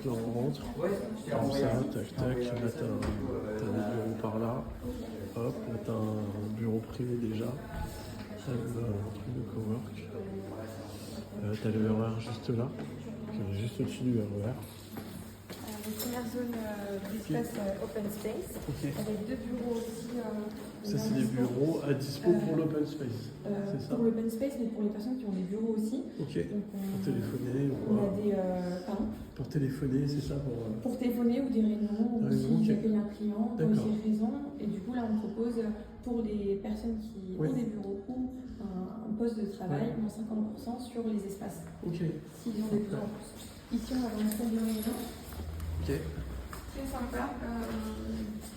Donc là on rentre, comme ça, tac tac, là t'as des bureaux par là, hop, là t'as un bureau privé déjà, un truc de cowork, t'as le RER juste là, juste au-dessus du RER. Première zone d'espace open space, Okay. avec 2 bureaux aussi. Ça c'est des bureaux à dispo pour l'open space, c'est ça? Pour l'open space, mais pour les personnes qui ont des bureaux aussi. Ok, Donc, pour téléphoner ou on quoi? a des... pardon? Pour téléphoner, c'est ça? Pour téléphoner ou des réunions, ou réunions, si ok. j'accueille un client, pour D'accord. ces raisons. Et du coup, là, on propose pour les personnes qui Oui. ont des bureaux ou un poste de travail, moins 50% sur les espaces, Ok. s'ils ont des besoins en plus. Ici, on va avoir une salle de réunion. Ok. Très sympa.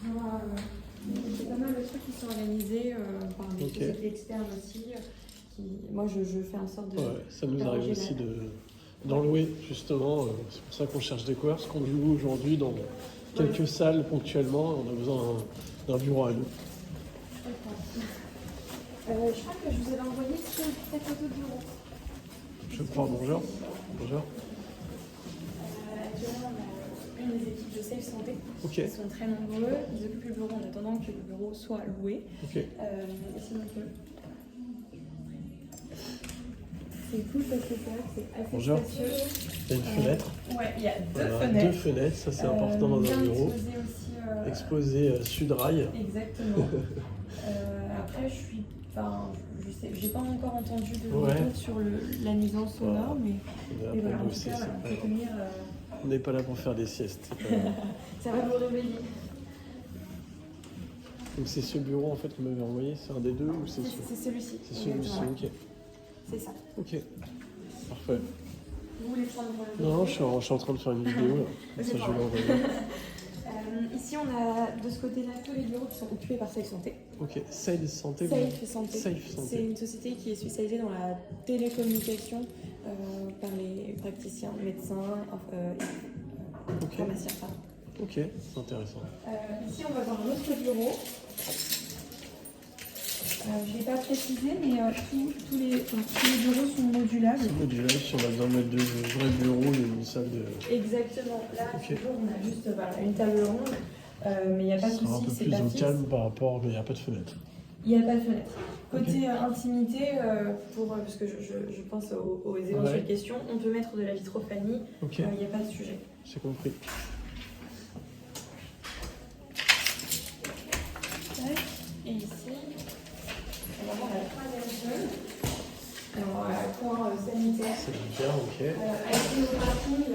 Il y a pas mal de trucs qui sont organisés par des sociétés externes aussi. Moi, je fais en sorte de... Ouais, ça nous arrive aussi d'en louer, justement. C'est pour ça qu'on cherche des coworks, qu'on loue aujourd'hui dans quelques salles ponctuellement. On a besoin d'un bureau à nous. Je crois que je vous avais envoyé cette photo de bureau. Je prends bonjour. Bonjour. Actuellement, on a une des équipes de Safe Santé. Ok. Ils sont très nombreux. Ils occupent le bureau en attendant que le bureau soit loué. Ok. Et sinon, c'est cool parce que c'est assez Bonjour. spacieux. Il y a une fenêtre. Ouais, il y a deux Voilà, fenêtres. deux fenêtres, ça c'est important dans un bureau. Exposé aussi. Exposé Sudrail. Exactement. Après, je sais, j'ai pas encore entendu de retour sur la nuisance sonore, mais voilà, en tout cas, on peut tenir. On n'est pas là pour faire des siestes. Ça va vous réveiller. Donc c'est ce bureau en fait que vous m'avez envoyé, c'est un des deux ou c'est C'est celui-ci. C'est celui-ci, ok. C'est ça. Ok, parfait. Vous voulez prendre Non, je suis en train de faire une vidéo là. Comme ça, je vais l'envoyer. Ici, on a de ce côté-là tous les bureaux qui sont occupés par Safe Santé. Ok, Safe Santé. Safe Santé. Safe Santé. C'est une société qui est spécialisée dans la télécommunication par les praticiens, médecins, pharmaciens. Ok, c'est intéressant. Ici, on va voir un autre bureau. Je ne l'ai pas précisé, mais tous les bureaux sont modulables. C'est modulable, si on a besoin de mettre deux vrais bureaux, une salle de... Exactement. Là, toujours, on a juste une table ronde, mais il n'y a pas de souci, un peu c'est plus pas au fixe. calme par rapport, mais il n'y a pas de fenêtre. Il n'y a pas de fenêtre. Côté intimité, parce que je pense aux éventuelles questions, on peut mettre de la vitrophanie, il n'y a pas de sujet. J'ai compris. Et ici, on va voir la troisième zone. Alors, coin sanitaire. Sanitaire, ok. Avec nos parkings.